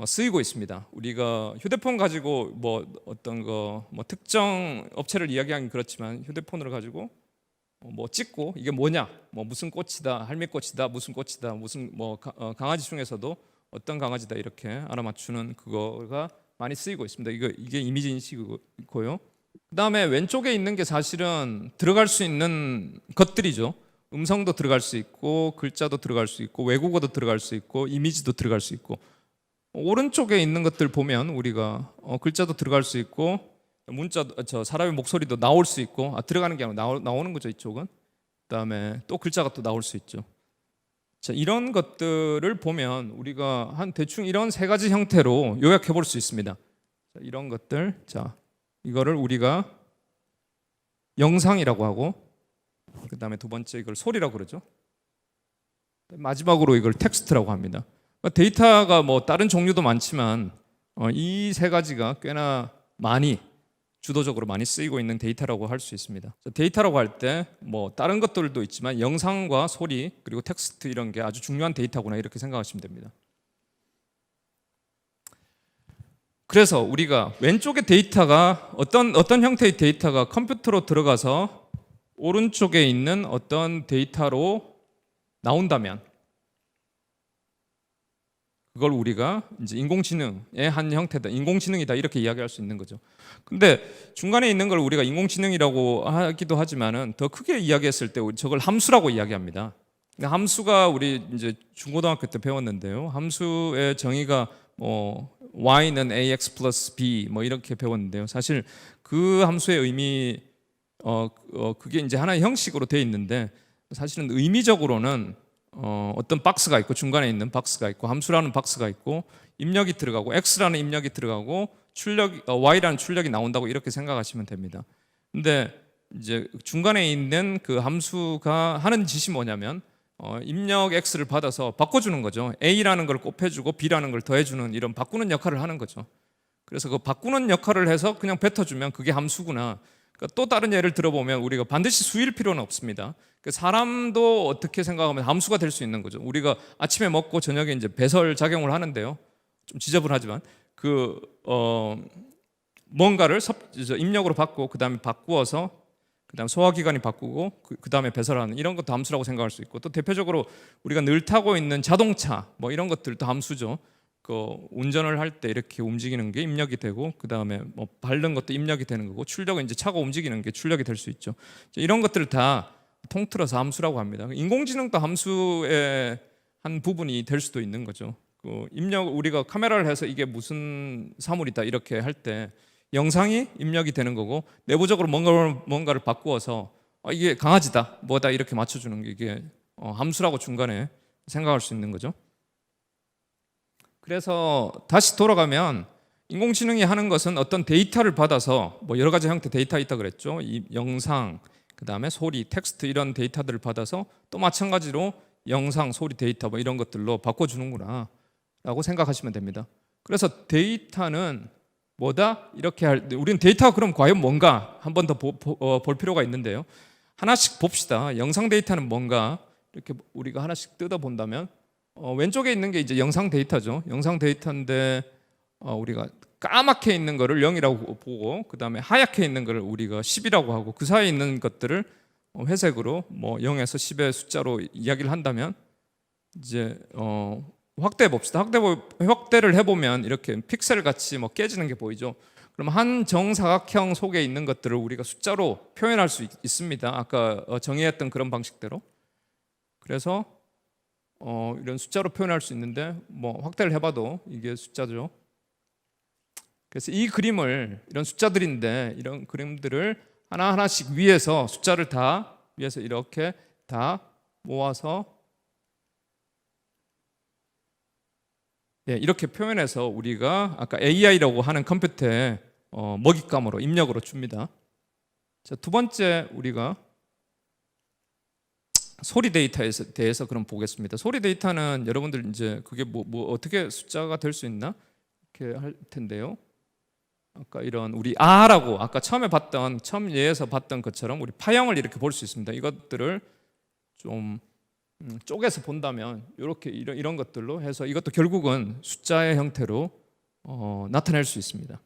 쓰이고 있습니다. 우리가 휴대폰 가지고 뭐 어떤 거 뭐 특정 업체를 이야기하긴 그렇지만 휴대폰을 가지고 뭐 찍고 이게 뭐냐, 뭐 무슨 꽃이다, 할미꽃이다, 무슨 꽃이다, 무슨 뭐 강아지 중에서도 어떤 강아지다 이렇게 알아맞추는 그거가 많이 쓰이고 있습니다. 이게 이미지 인식이고요. 그 다음에 왼쪽에 있는 게 사실은 들어갈 수 있는 것들이죠. 음성도 들어갈 수 있고 글자도 들어갈 수 있고 외국어도 들어갈 수 있고 이미지도 들어갈 수 있고 오른쪽에 있는 것들 보면 우리가 글자도 들어갈 수 있고 사람의 목소리도 나올 수 있고 들어가는 게 아니라 나오는 거죠 이쪽은. 그다음에 또 글자가 또 나올 수 있죠. 자, 이런 것들을 보면 우리가 한 대충 이런 세 가지 형태로 요약해 볼 수 있습니다. 자, 이런 것들, 자 이거를 우리가 영상이라고 하고 그다음에 두 번째 이걸 소리라고 그러죠. 마지막으로 이걸 텍스트라고 합니다. 데이터가 뭐 다른 종류도 많지만 이 세 가지가 꽤나 많이 주도적으로 많이 쓰이고 있는 데이터라고 할 수 있습니다. 데이터라고 할 때 뭐 다른 것들도 있지만 영상과 소리 그리고 텍스트 이런 게 아주 중요한 데이터구나 이렇게 생각하시면 됩니다. 그래서 우리가 왼쪽의 데이터가 어떤 형태의 데이터가 컴퓨터로 들어가서 오른쪽에 있는 어떤 데이터로 나온다면 그걸 우리가 이제 인공지능의 한 형태다, 인공지능이다 이렇게 이야기할 수 있는 거죠. 근데 중간에 있는 걸 우리가 인공지능이라고 하기도 하지만은 더 크게 이야기했을 때 저걸 함수라고 이야기합니다. 함수가 우리 이제 중고등학교 때 배웠는데요. 함수의 정의가 뭐 y는 ax 플러스 b 뭐 이렇게 배웠는데요. 사실 그 함수의 의미 그게 이제 하나의 형식으로 돼 있는데 사실은 의미적으로는 어떤 박스가 있고 중간에 있는 박스가 있고 함수라는 박스가 있고 입력이 들어가고 x라는 입력이 들어가고 y라는 출력이 나온다고 이렇게 생각하시면 됩니다. 근데 이제 중간에 있는 그 함수가 하는 짓이 뭐냐면 입력 x를 받아서 바꿔주는 거죠. a라는 걸 곱해주고 b라는 걸 더해주는 이런 바꾸는 역할을 하는 거죠. 그래서 그 바꾸는 역할을 해서 그냥 뱉어주면 그게 함수구나. 그러니까 또 다른 예를 들어보면 우리가 반드시 수일 필요는 없습니다. 사람도 어떻게 생각하면 함수가 될 수 있는 거죠. 우리가 아침에 먹고 저녁에 이제 배설 작용을 하는데요. 좀 지저분하지만 뭔가를 입력으로 받고 그 다음에 바꾸어서 그 다음 소화기관이 바꾸고 그 다음에 배설하는 이런 것도 함수라고 생각할 수 있고 또 대표적으로 우리가 늘 타고 있는 자동차 뭐 이런 것들도 함수죠. 운전을 할 때 이렇게 움직이는 게 입력이 되고 그 다음에 뭐 밟는 것도 입력이 되는 거고 출력은 이제 차가 움직이는 게 출력이 될 수 있죠. 이런 것들을 다 통틀어서 함수라고 합니다. 인공지능도 함수의 한 부분이 될 수도 있는 거죠. 입력 우리가 카메라를 해서 이게 무슨 사물이다 이렇게 할 때 영상이 입력이 되는 거고 내부적으로 뭔가를 바꾸어서 이게 강아지다 뭐다 이렇게 맞춰주는 게 이게 함수라고 중간에 생각할 수 있는 거죠. 그래서 다시 돌아가면 인공지능이 하는 것은 어떤 데이터를 받아서 뭐 여러 가지 형태 데이터 있다 그랬죠. 이 영상, 그 다음에 소리, 텍스트 이런 데이터들을 받아서 또 마찬가지로 영상, 소리 데이터 뭐 이런 것들로 바꿔주는구나 라고 생각하시면 됩니다. 그래서 데이터는 뭐다? 이렇게 우리는 데이터가 그럼 과연 뭔가 한 번 더 볼 필요가 있는데요. 하나씩 봅시다. 영상 데이터는 뭔가 이렇게 우리가 하나씩 뜯어본다면 왼쪽에 있는 게 이제 영상 데이터죠. 영상 데이터인데 우리가 까맣게 있는 거를 0이라고 보고 그 다음에 하얗게 있는 거를 우리가 10이라고 하고 그 사이에 있는 것들을 회색으로 뭐 0에서 10의 숫자로 이야기를 한다면 이제 확대해 봅시다. 확대를 해보면 이렇게 픽셀 같이 뭐 깨지는 게 보이죠. 그럼 한 정사각형 속에 있는 것들을 우리가 숫자로 표현할 수 있습니다. 아까 정의했던 그런 방식대로. 그래서 이런 숫자로 표현할 수 있는데 뭐 확대를 해봐도 이게 숫자죠. 그래서 이 그림을 이런 숫자들인데 이런 그림들을 하나하나씩 위에서 숫자를 다 위에서 이렇게 다 모아서 이렇게 표현해서 우리가 아까 AI라고 하는 컴퓨터에 먹잇감으로 입력으로 줍니다. 자, 두 번째 우리가 소리 데이터에 대해서 그럼 보겠습니다. 소리 데이터는 여러분들 이제 그게 뭐 어떻게 숫자가 될 수 있나 이렇게 할 텐데요. 아까 이런 우리 아라고 아까 처음 예에서 봤던 것처럼 우리 파형을 이렇게 볼 수 있습니다. 이것들을 좀 쪼개서 본다면 이렇게 이런 것들로 해서 이것도 결국은 숫자의 형태로 나타낼 수 있습니다.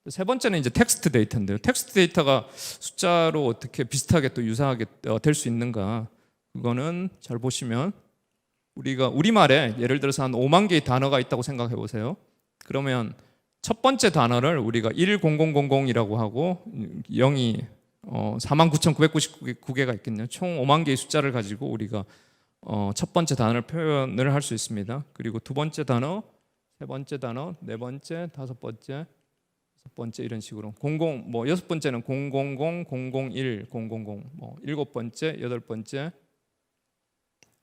세 번째는 이제 텍스트 데이터인데요. 텍스트 데이터가 숫자로 어떻게 비슷하게 또 유사하게 될 수 있는가? 그거는 잘 보시면 우리가 우리말에 예를 들어서 한 5만 개의 단어가 있다고 생각해 보세요. 그러면 첫 번째 단어를 우리가 10000이라고 하고 0이 49,999개가 있겠네요. 총 5만 개의 숫자를 가지고 우리가 첫 번째 단어를 표현을 할 수 있습니다. 그리고 두 번째 단어, 세 번째 단어, 네 번째, 다섯 번째, 여섯 번째 이런 식으로 뭐 여섯 번째는 000, 001, 000, 뭐 일곱 번째, 여덟 번째,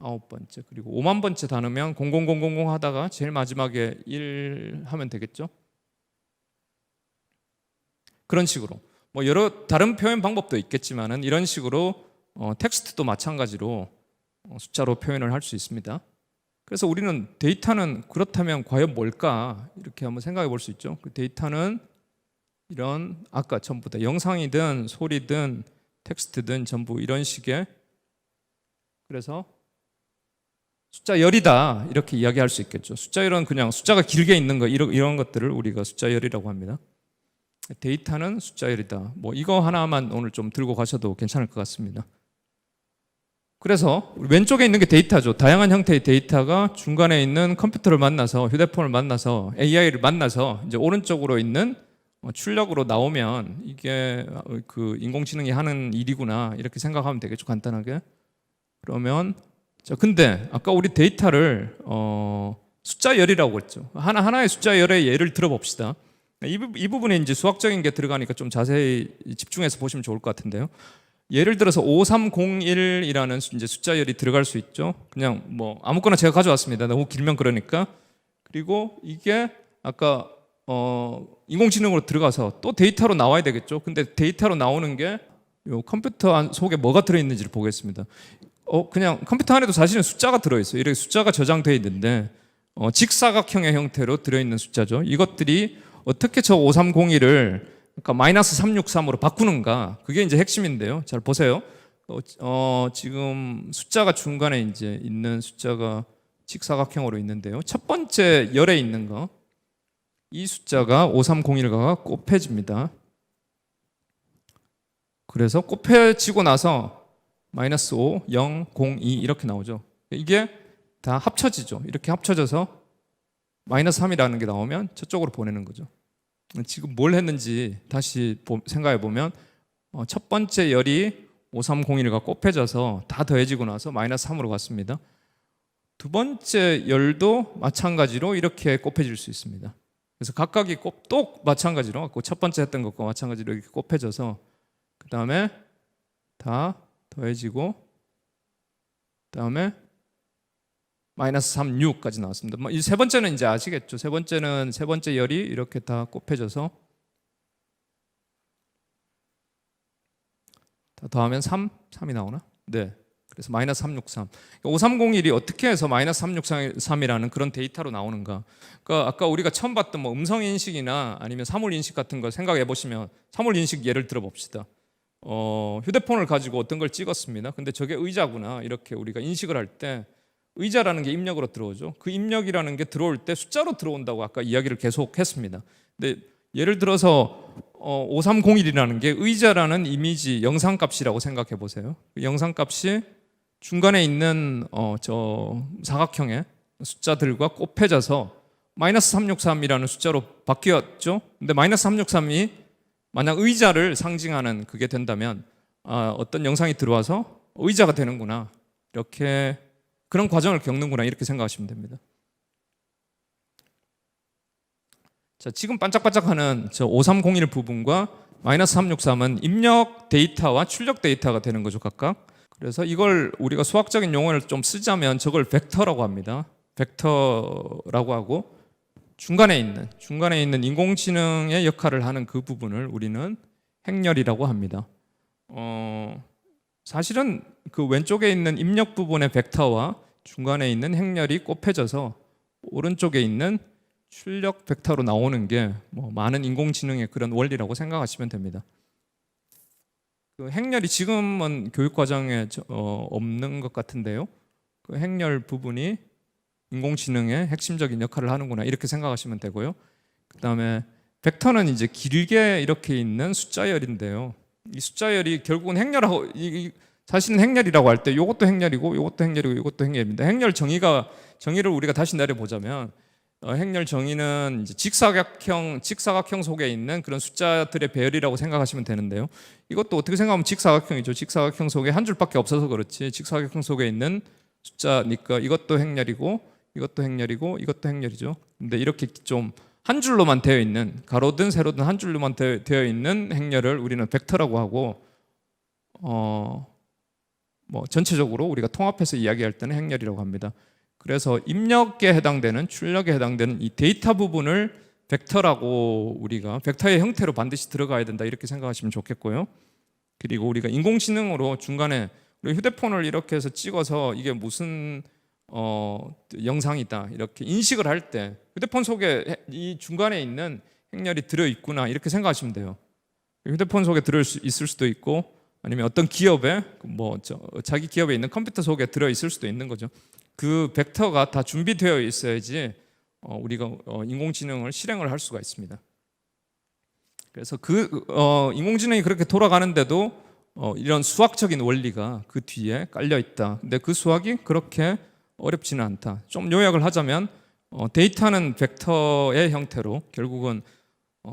아홉 번째 그리고 5만 번째 단어면 00000 하다가 제일 마지막에 1 하면 되겠죠. 그런 식으로 뭐 여러 다른 표현 방법도 있겠지만은 이런 식으로 텍스트도 마찬가지로 숫자로 표현을 할 수 있습니다. 그래서 우리는 데이터는 그렇다면 과연 뭘까 이렇게 한번 생각해 볼 수 있죠. 그 데이터는 이런 아까 전부 다 영상이든 소리든 텍스트든 전부 이런 식의 그래서 숫자 열이다 이렇게 이야기할 수 있겠죠. 숫자 열은 그냥 숫자가 길게 있는 거 이런 것들을 우리가 숫자 열이라고 합니다. 데이터는 숫자 열이다. 뭐 이거 하나만 오늘 좀 들고 가셔도 괜찮을 것 같습니다. 그래서 왼쪽에 있는 게 데이터죠. 다양한 형태의 데이터가 중간에 있는 컴퓨터를 만나서 휴대폰을 만나서 AI를 만나서 이제 오른쪽으로 있는 출력으로 나오면 이게 그 인공지능이 하는 일이구나 이렇게 생각하면 되겠죠. 간단하게. 그러면 자 근데 아까 우리 데이터를 숫자 열이라고 했죠. 하나의 숫자 열의 예를 들어봅시다. 이 부분에 이제 수학적인 게 들어가니까 좀 자세히 집중해서 보시면 좋을 것 같은데요. 예를 들어서 5301이라는 이제 숫자열이 들어갈 수 있죠. 그냥 뭐 아무거나 제가 가져왔습니다. 너무 길면 그러니까. 그리고 이게 아까 인공지능으로 들어가서 또 데이터로 나와야 되겠죠. 근데 데이터로 나오는 게 요 컴퓨터 속에 뭐가 들어있는지를 보겠습니다. 그냥 컴퓨터 안에도 사실은 숫자가 들어있어요. 이렇게 숫자가 저장되어 있는데 직사각형의 형태로 들어있는 숫자죠. 이것들이 어떻게 저 5301을 그러니까 마이너스 363으로 바꾸는가, 그게 이제 핵심인데요. 잘 보세요. 지금 숫자가 중간에 이제 있는 숫자가 직사각형으로 있는데요. 첫 번째 열에 있는 거, 이 숫자가 5301과 곱해집니다. 그래서 곱해지고 나서 마이너스 5, 0, 0, 2 이렇게 나오죠. 이게 다 합쳐지죠. 이렇게 합쳐져서 마이너스 3이라는 게 나오면 저쪽으로 보내는 거죠. 지금 뭘 했는지 다시 생각해 보면 첫 번째 열이 5301과 곱해져서 다 더해지고 나서 마이너스 3으로 갔습니다. 두 번째 열도 마찬가지로 이렇게 곱해질 수 있습니다. 그래서 각각이 또 마찬가지로 첫 번째 했던 것과 마찬가지로 이렇게 곱해져서 그 다음에 다 더해지고 그 다음에 마이너스 3, 6까지 나왔습니다. 이 세 번째는 이제 아시겠죠? 세 번째는 세 번째 열이 이렇게 다 곱해져서 다 더하면 3이 나오나? 네. 그래서 마이너스 363. 5301이 어떻게 해서 마이너스 363이라는 그런 데이터로 나오는가? 그러니까 아까 우리가 처음 봤던 뭐 음성 인식이나 아니면 사물 인식 같은 거 생각해 보시면, 사물 인식 예를 들어 봅시다. 휴대폰을 가지고 어떤 걸 찍었습니다. 근데 저게 의자구나 이렇게 우리가 인식을 할 때 의자라는 게 입력으로 들어오죠. 그 입력이라는 게 들어올 때 숫자로 들어온다고 아까 이야기를 계속 했습니다. 근데 예를 들어서 5301이라는 게 의자라는 이미지 영상값이라고 생각해 보세요. 그 영상값이 중간에 있는 저 사각형의 숫자들과 곱해져서 마이너스 363이라는 숫자로 바뀌었죠. 근데 마이너스 363이 만약 의자를 상징하는 그게 된다면 어떤 영상이 들어와서 의자가 되는구나, 이렇게 그런 과정을 겪는구나, 이렇게 생각하시면 됩니다. 자, 지금 반짝반짝하는 저 5301 부분과 마이너스 363은 입력 데이터와 출력 데이터가 되는 거죠, 각각. 그래서 이걸 우리가 수학적인 용어를 좀 쓰자면 저걸 벡터라고 합니다. 벡터라고 하고 중간에 있는 인공지능의 역할을 하는 그 부분을 우리는 행렬이라고 합니다. 사실은 그 왼쪽에 있는 입력 부분의 벡터와 중간에 있는 행렬이 곱해져서 오른쪽에 있는 출력 벡터로 나오는 게 뭐 많은 인공지능의 그런 원리라고 생각하시면 됩니다. 그 행렬이 지금은 교육 과정에 없는 것 같은데요. 그 행렬 부분이 인공지능의 핵심적인 역할을 하는구나, 이렇게 생각하시면 되고요. 그다음에 벡터는 이제 길게 이렇게 있는 숫자열인데요. 이 숫자열이 결국은 행렬하고 사실은 행렬이라고 할 때 이것도 행렬이고 이것도 행렬이고 이것도 행렬입니다. 행렬 정의를 우리가 다시 내려보자면 행렬 정의는 이제 직사각형 속에 있는 그런 숫자들의 배열이라고 생각하시면 되는데요. 이것도 어떻게 생각하면 직사각형이죠. 직사각형 속에 한 줄밖에 없어서 그렇지 직사각형 속에 있는 숫자니까 이것도 행렬이고 이것도 행렬이고 이것도 행렬이죠. 근데 이렇게 좀 한 줄로만 되어 있는, 가로든 세로든 한 줄로만 되어 있는 행렬을 우리는 벡터라고 하고 뭐 전체적으로 우리가 통합해서 이야기할 때는 행렬이라고 합니다. 그래서 입력에 해당되는, 출력에 해당되는 이 데이터 부분을 벡터라고, 우리가 벡터의 형태로 반드시 들어가야 된다, 이렇게 생각하시면 좋겠고요. 그리고 우리가 인공지능으로 중간에 우리 휴대폰을 이렇게 해서 찍어서 이게 무슨 영상이다 이렇게 인식을 할 때 휴대폰 속에 이 중간에 있는 행렬이 들어있구나, 이렇게 생각하시면 돼요. 휴대폰 속에 들어있을 수도 있고 아니면 어떤 기업에 자기 기업에 있는 컴퓨터 속에 들어있을 수도 있는 거죠. 그 벡터가 다 준비되어 있어야지 우리가 인공지능을 실행을 할 수가 있습니다. 그래서 인공지능이 그렇게 돌아가는데도 이런 수학적인 원리가 그 뒤에 깔려 있다. 근데 그 수학이 그렇게 어렵지는 않다. 좀 요약을 하자면 데이터는 벡터의 형태로 결국은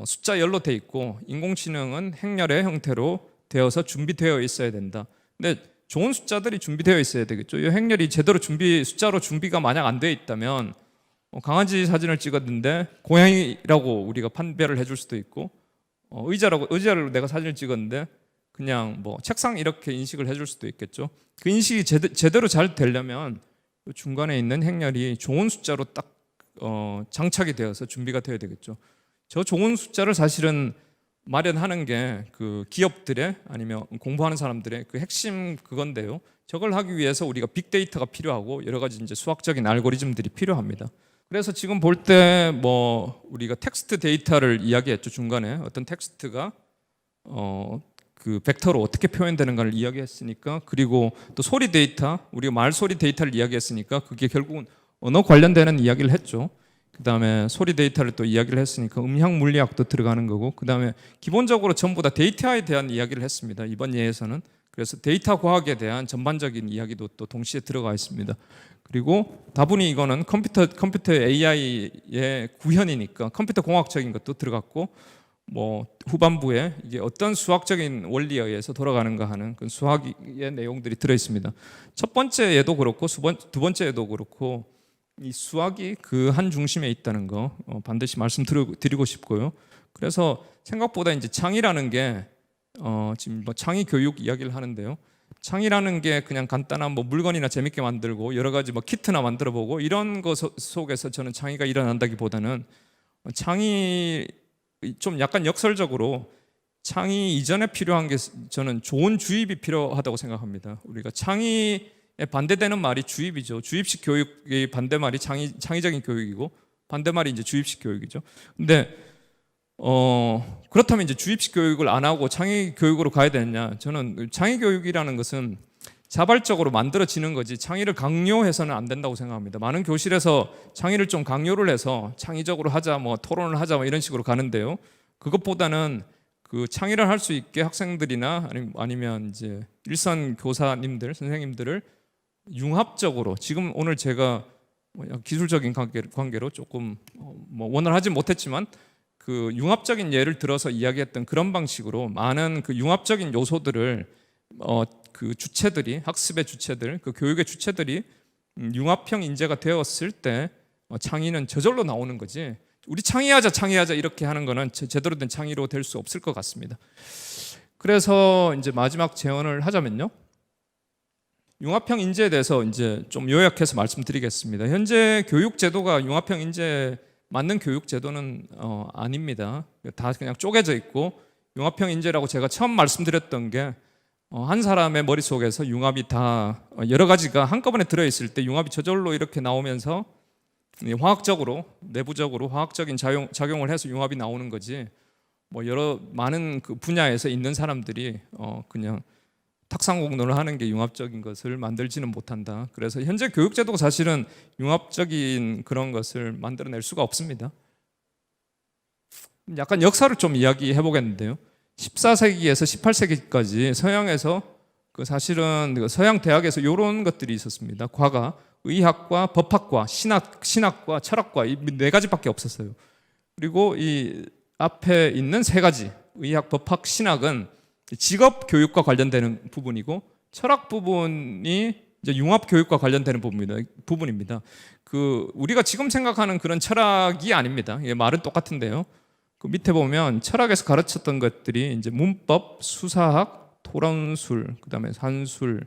숫자열로 돼 있고 인공지능은 행렬의 형태로 되어서 준비되어 있어야 된다. 근데 좋은 숫자들이 준비되어 있어야 되겠죠. 이 행렬이 제대로 숫자로 준비가 만약 안 되어 있다면 강아지 사진을 찍었는데 고양이라고 우리가 판별을 해줄 수도 있고 의자를 내가 사진을 찍었는데 그냥 뭐 책상 이렇게 인식을 해줄 수도 있겠죠. 그 인식이 제대로 잘 되려면 그 중간에 있는 행렬이 좋은 숫자로 딱 장착이 되어서 준비가 되어야 되겠죠. 저 좋은 숫자를 사실은 마련하는 게 그 기업들의 아니면 공부하는 사람들의 그 핵심 그건데요. 저걸 하기 위해서 우리가 빅데이터가 필요하고 여러 가지 이제 수학적인 알고리즘들이 필요합니다. 그래서 지금 볼 때 뭐 우리가 텍스트 데이터를 이야기했죠. 중간에 어떤 텍스트가 그 벡터로 어떻게 표현되는가를 이야기했으니까, 그리고 또 소리 데이터, 우리가 말소리 데이터를 이야기했으니까 그게 결국은 언어 관련되는 이야기를 했죠. 그 다음에 소리 데이터를 또 이야기를 했으니까 음향 물리학도 들어가는 거고, 그 다음에 기본적으로 전부 다 데이터에 대한 이야기를 했습니다. 이번 예에서는. 그래서 데이터 과학에 대한 전반적인 이야기도 또 동시에 들어가 있습니다. 그리고 다분히 이거는 컴퓨터 AI의 구현이니까 컴퓨터 공학적인 것도 들어갔고, 뭐 후반부에 이게 어떤 수학적인 원리에 의해서 돌아가는가 하는 그 수학의 내용들이 들어 있습니다. 첫 번째에도 그렇고 두 번째에도 그렇고 이 수학이 그 한 중심에 있다는 거 반드시 말씀드리고 싶고요. 그래서 생각보다 이제 창의라는 게 지금 뭐 창의 교육 이야기를 하는데요. 창의라는 게 그냥 간단한 뭐 물건이나 재밌게 만들고 여러 가지 뭐 키트나 만들어 보고 이런 것 속에서 저는 창의가 일어난다기보다는 창의 좀 약간 역설적으로 창의 이전에 필요한 게 저는 좋은 주입이 필요하다고 생각합니다. 우리가 창의에 반대되는 말이 주입이죠. 주입식 교육의 반대말이 창의적인 교육이고 반대말이 이제 주입식 교육이죠. 근데 그렇다면 이제 주입식 교육을 안 하고 창의 교육으로 가야 되느냐? 저는 창의 교육이라는 것은 자발적으로 만들어지는 거지 창의를 강요해서는 안 된다고 생각합니다. 많은 교실에서 창의를 좀 강요를 해서 창의적으로 하자, 뭐 토론을 하자, 뭐 이런 식으로 가는데요. 그것보다는 그 창의를 할 수 있게 학생들이나 아니면 이제 일선 교사님들, 선생님들을 융합적으로, 지금 오늘 제가 기술적인 관계로 조금 뭐 원활하지 못했지만 그 융합적인 예를 들어서 이야기했던 그런 방식으로 많은 그 융합적인 요소들을 그 주체들이, 학습의 주체들, 그 교육의 주체들이 융합형 인재가 되었을 때 창의는 저절로 나오는 거지, 우리 창의하자 이렇게 하는 거는 제대로 된 창의로 될 수 없을 것 같습니다. 그래서 이제 마지막 제언을 하자면요, 융합형 인재에 대해서 이제 좀 요약해서 말씀드리겠습니다. 현재 교육 제도가 융합형 인재 맞는 교육 제도는 아닙니다. 다 그냥 쪼개져 있고, 융합형 인재라고 제가 처음 말씀드렸던 게 한 사람의 머릿속에서 융합이 다 여러 가지가 한꺼번에 들어있을 때 융합이 저절로 이렇게 나오면서 화학적으로, 내부적으로 화학적인 작용을 해서 융합이 나오는 거지, 뭐 여러 많은 그 분야에서 있는 사람들이 그냥 탁상공론을 하는 게 융합적인 것을 만들지는 못한다. 그래서 현재 교육제도가 사실은 융합적인 그런 것을 만들어낼 수가 없습니다. 약간 역사를 좀 이야기해 보겠는데요. 14세기에서 18세기까지 서양에서 그 사실은 서양 대학에서 이런 것들이 있었습니다. 과가 의학과 법학과 신학과 철학과 이 네 가지밖에 없었어요. 그리고 이 앞에 있는 세 가지 의학, 법학, 신학은 직업 교육과 관련되는 부분이고, 철학 부분이 이제 융합 교육과 관련되는 부분입니다. 그 우리가 지금 생각하는 그런 철학이 아닙니다. 예, 말은 똑같은데요. 그 밑에 보면 철학에서 가르쳤던 것들이 이제 문법, 수사학, 토론술, 그다음에 산술,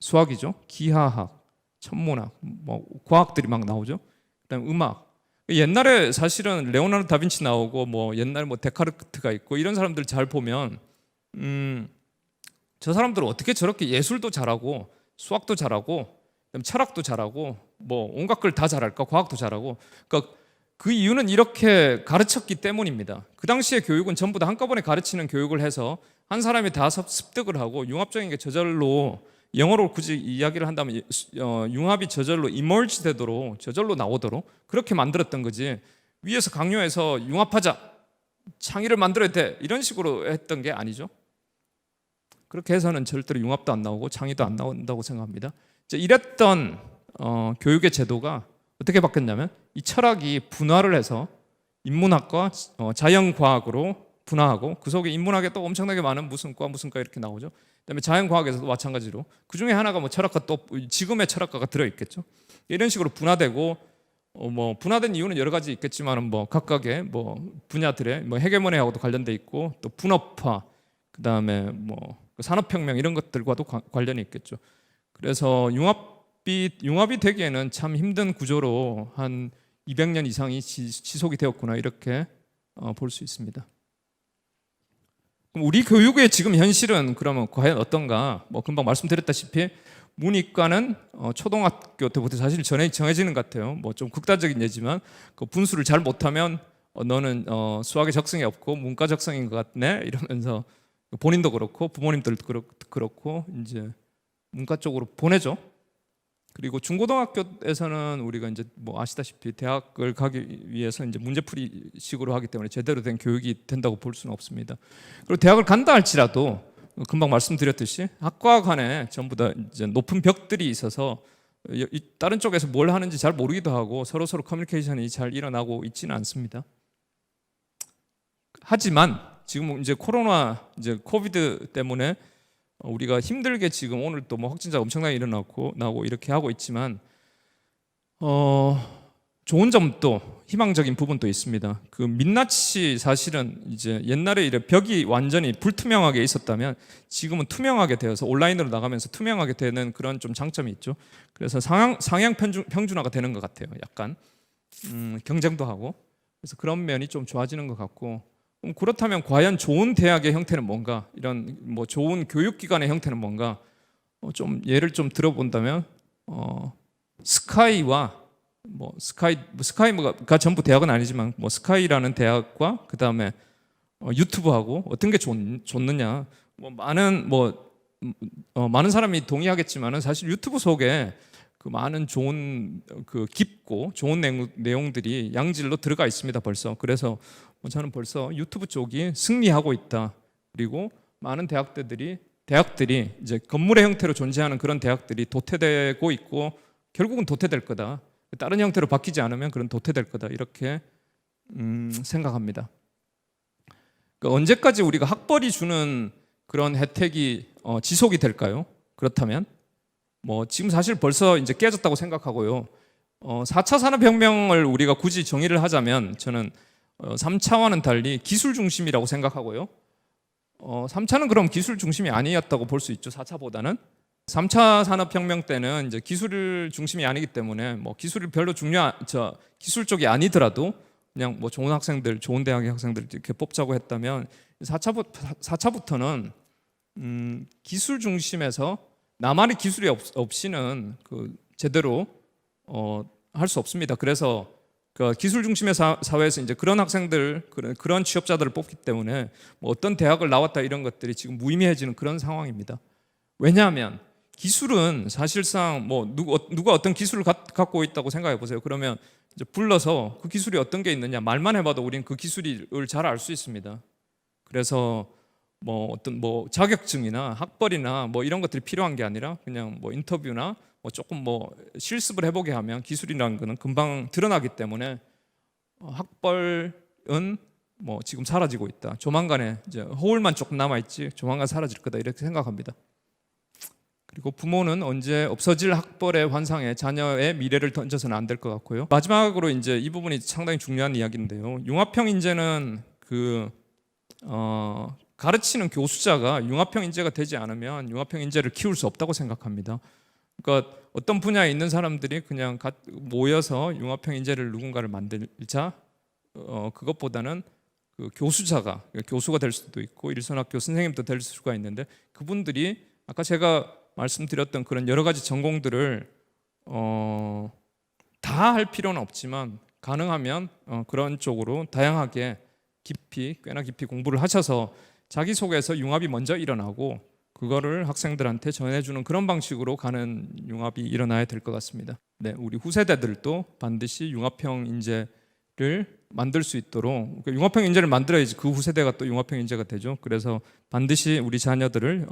수학이죠. 기하학, 천문학, 뭐 과학들이 막 나오죠. 그다음에 음악. 옛날에 사실은 레오나르도 다빈치 나오고 뭐 옛날 뭐 데카르트가 있고 이런 사람들 잘 보면 저 사람들은 어떻게 저렇게 예술도 잘하고 수학도 잘하고 철학도 잘하고 뭐 온갖 걸 다 잘할까, 과학도 잘하고. 그러니까 그 이유는 이렇게 가르쳤기 때문입니다. 그 당시의 교육은 전부 다 한꺼번에 가르치는 교육을 해서 한 사람이 다 습득을 하고 융합적인 게 저절로, 영어로 굳이 이야기를 한다면 융합이 저절로 emerge 되도록, 저절로 나오도록 그렇게 만들었던 거지, 위에서 강요해서 융합하자, 창의를 만들어야 돼 이런 식으로 했던 게 아니죠. 그렇게 해서는 절대로 융합도 안 나오고 창의도 안 나온다고 생각합니다. 이랬던 교육의 제도가 어떻게 바뀌었냐면, 이 철학이 분화를 해서 인문학과 자연과학으로 분화하고, 그 속에 인문학에 또 엄청나게 많은 무슨 과 이렇게 나오죠. 그다음에 자연과학에서도 마찬가지로 그 중에 하나가 뭐 철학과, 또 지금의 철학과가 들어있겠죠. 이런 식으로 분화되고, 뭐 분화된 이유는 여러 가지 있겠지만 뭐 각각의 뭐 분야들의 뭐 헤게모니하고도 관련돼 있고, 또 분업화, 그다음에 뭐 산업혁명 이런 것들과도 관련이 있겠죠. 그래서 융합이 되기에는 참 힘든 구조로 한 200년 이상이 지속이 되었구나 이렇게 볼 수 있습니다. 그럼 우리 교육의 지금 현실은 그러면 과연 어떤가? 뭐 금방 말씀드렸다시피 문이과는 초등학교 때부터 사실 정해지는 것 같아요. 뭐 좀 극단적인 예지만 그 분수를 잘 못하면 너는 수학에 적성이 없고 문과 적성인 것 같네 이러면서 본인도 그렇고 부모님들도 그렇고 이제 문과 쪽으로 보내죠. 그리고 중고등학교에서는 우리가 이제 뭐 아시다시피 대학을 가기 위해서 이제 문제풀이식으로 하기 때문에 제대로 된 교육이 된다고 볼 수는 없습니다. 그리고 대학을 간다 할지라도 금방 말씀드렸듯이 학과 간에 전부 다 이제 높은 벽들이 있어서 다른 쪽에서 뭘 하는지 잘 모르기도 하고 서로 커뮤니케이션이 잘 일어나고 있지는 않습니다. 하지만 지금 이제 코비드 때문에 우리가 힘들게 지금 오늘 또 뭐 확진자가 엄청나게 나고 이렇게 하고 있지만 좋은 점도 희망적인 부분도 있습니다. 그 민낯이 사실은 이제 옛날에 이래 벽이 완전히 불투명하게 있었다면 지금은 투명하게 되어서 온라인으로 나가면서 투명하게 되는 그런 좀 장점이 있죠. 그래서 상향 평준화가 되는 것 같아요. 약간 경쟁도 하고 그래서 그런 면이 좀 좋아지는 것 같고 그렇다면 과연 좋은 대학의 형태는 뭔가 이런 뭐 좋은 교육기관의 형태는 뭔가 좀 예를 좀 들어본다면 스카이와 스카이가 전부 대학은 아니지만 뭐 스카이라는 대학과 그 다음에 유튜브하고 어떤 게 좋느냐 뭐 많은 사람이 동의하겠지만은 사실 유튜브 속에 그 많은 좋은 그 깊고 좋은 내용들이 양질로 들어가 있습니다 벌써. 그래서 저는 벌써 유튜브 쪽이 승리하고 있다. 그리고 많은 대학들이 이제 건물의 형태로 존재하는 그런 대학들이 도태되고 있고 결국은 도태될 거다. 다른 형태로 바뀌지 않으면 그런 도태될 거다. 이렇게 생각합니다. 그러니까 언제까지 우리가 학벌이 주는 그런 혜택이 지속이 될까요? 그렇다면 뭐 지금 사실 벌써 이제 깨졌다고 생각하고요. 4차 산업혁명을 우리가 굳이 정의를 하자면 저는 3차와는 달리 기술 중심이라고 생각하고요. 3차는 그럼 기술 중심이 아니었다고 볼 수 있죠. 4차보다는. 3차 산업혁명 때는 이제 기술 중심이 아니기 때문에 뭐 기술이 별로 기술 쪽이 아니더라도 그냥 뭐 좋은 학생들, 좋은 대학의 학생들 이렇게 뽑자고 했다면 4차부터는 기술 중심에서 나만의 기술이 없이는 제대로 할 수 없습니다. 그래서 그 기술 중심의 사회에서 이제 그런 학생들, 그런 취업자들을 뽑기 때문에 뭐 어떤 대학을 나왔다 이런 것들이 지금 무의미해지는 그런 상황입니다. 왜냐하면 기술은 사실상 뭐 누가 어떤 기술을 갖고 있다고 생각해 보세요. 그러면 이제 불러서 그 기술이 어떤 게 있느냐 말만 해봐도 우리는 그 기술을 잘 알 수 있습니다. 그래서 뭐 어떤 뭐 자격증이나 학벌이나 뭐 이런 것들이 필요한 게 아니라 그냥 뭐 인터뷰나 뭐 조금 뭐 실습을 해보게 하면 기술이라는 거는 금방 드러나기 때문에 학벌은 뭐 지금 사라지고 있다. 조만간에 이제 허울만 조금 남아 있지 조만간 사라질 거다 이렇게 생각합니다. 그리고 부모는 언제 없어질 학벌의 환상에 자녀의 미래를 던져서는 안 될 것 같고요. 마지막으로 이제 이 부분이 상당히 중요한 이야기인데요. 융합형 인재는 가르치는 교수자가 융합형 인재가 되지 않으면 융합형 인재를 키울 수 없다고 생각합니다. 그러니까 어떤 분야에 있는 사람들이 그냥 모여서 융합형 인재를 누군가를 만들자 그것보다는 그 교수가 될 수도 있고 일선학교 선생님도 될 수가 있는데 그분들이 아까 제가 말씀드렸던 그런 여러 가지 전공들을 다 할 필요는 없지만 가능하면 그런 쪽으로 다양하게 꽤나 깊이 공부를 하셔서 자기속에서 융합이 먼저 일어나고 그거를 학생들한테 전해주는 그런 방식으로 가는 융합이 일어나야 될 것 같습니다. 네, 우리 후세대들도 반드시 융합형 인재를 만들 수 있도록 융합형 인재를 만들어야지 그 후세대가 또 융합형 인재가 되죠. 그래서 반드시 우리 자녀들을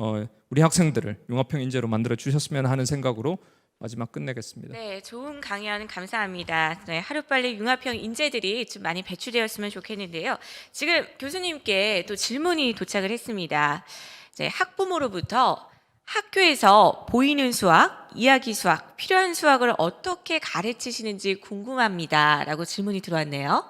우리 학생들을 융합형 인재로 만들어 주셨으면 하는 생각으로 마지막 끝내겠습니다. 네, 좋은 강연 감사합니다. 네, 하루빨리 융합형 인재들이 좀 많이 배출되었으면 좋겠는데요. 지금 교수님께 또 질문이 도착을 했습니다. 이제 학부모로부터 학교에서 보이는 수학, 이야기 수학, 필요한 수학을 어떻게 가르치시는지 궁금합니다. 라고 질문이 들어왔네요.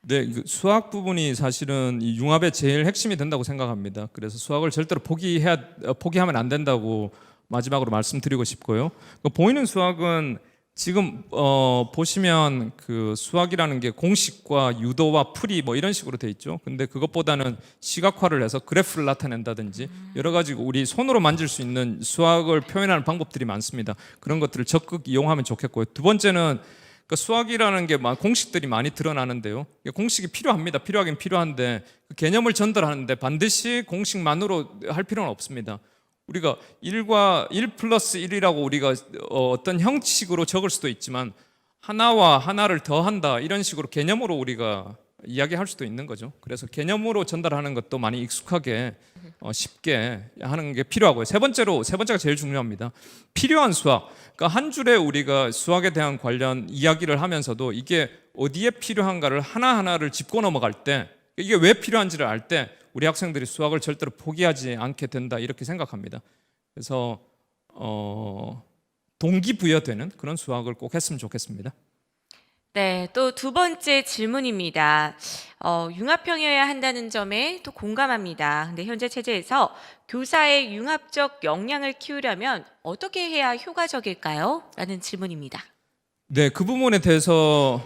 네, 그 수학 부분이 사실은 이 융합의 제일 핵심이 된다고 생각합니다. 그래서 수학을 절대로 포기하면 안 된다고 마지막으로 말씀드리고 싶고요. 그 보이는 수학은 지금 보시면 그 수학이라는 게 공식과 유도와 풀이 뭐 이런 식으로 돼 있죠. 근데 그것보다는 시각화를 해서 그래프를 나타낸다든지 여러 가지 우리 손으로 만질 수 있는 수학을 표현하는 방법들이 많습니다. 그런 것들을 적극 이용하면 좋겠고요. 두 번째는 그 수학이라는 게 공식들이 많이 드러나는데요. 공식이 필요합니다. 필요하긴 필요한데 그 개념을 전달하는데 반드시 공식만으로 할 필요는 없습니다. 우리가 1 플러스 1이라고 우리가 어떤 형식으로 적을 수도 있지만 하나와 하나를 더한다 이런 식으로 개념으로 우리가 이야기할 수도 있는 거죠. 그래서 개념으로 전달하는 것도 많이 익숙하게 쉽게 하는 게 필요하고요. 세 번째가 제일 중요합니다. 필요한 수학. 그러니까 한 줄에 우리가 수학에 대한 관련 이야기를 하면서도 이게 어디에 필요한가를 하나하나를 짚고 넘어갈 때 이게 왜 필요한지를 알 때 우리 학생들이 수학을 절대로 포기하지 않게 된다 이렇게 생각합니다. 그래서 동기부여되는 그런 수학을 꼭 했으면 좋겠습니다. 네, 또 두 번째 질문입니다. 융합형이어야 한다는 점에 또 공감합니다. 근데 현재 체제에서 교사의 융합적 역량을 키우려면 어떻게 해야 효과적일까요? 라는 질문입니다. 네, 그 부분에 대해서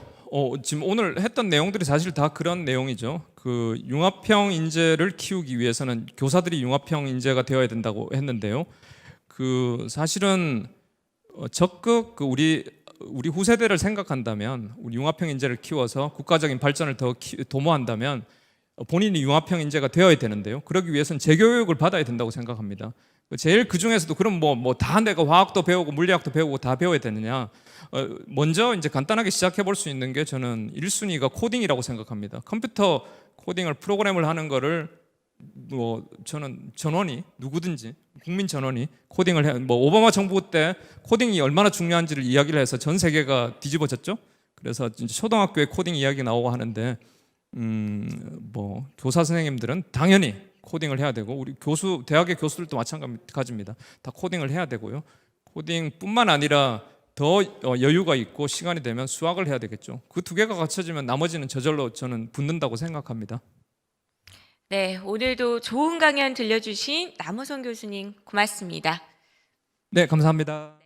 지금 오늘 했던 내용들이 사실 다 그런 내용이죠. 그 융합형 인재를 키우기 위해서는 교사들이 융합형 인재가 되어야 된다고 했는데요. 그 사실은 적극 우리 후세대를 생각한다면 우리 융합형 인재를 키워서 국가적인 발전을 더 도모한다면 본인이 융합형 인재가 되어야 되는데요. 그러기 위해서는 재교육을 받아야 된다고 생각합니다. 제일 그 중에서도 그럼 뭐 다 내가 화학도 배우고 물리학도 배우고 다 배워야 되느냐? 먼저 이제 간단하게 시작해 볼 수 있는 게 저는 1순위가 코딩이라고 생각합니다. 컴퓨터 코딩을 프로그램을 하는 거를 뭐 저는 전원이 누구든지 국민 전원이 코딩을 해. 뭐 오바마 정부 때 코딩이 얼마나 중요한지를 이야기를 해서 전 세계가 뒤집어졌죠. 그래서 이제 초등학교에 코딩 이야기 나오고 하는데 뭐 교사 선생님들은 당연히 코딩을 해야 되고 우리 대학의 교수들도 마찬가지입니다. 다 코딩을 해야 되고요. 코딩뿐만 아니라 더 여유가 있고 시간이 되면 수학을 해야 되겠죠. 그 두 개가 갖춰지면 나머지는 저절로 저는 붙는다고 생각합니다. 네, 오늘도 좋은 강연 들려주신 남호성 교수님 고맙습니다. 네, 감사합니다.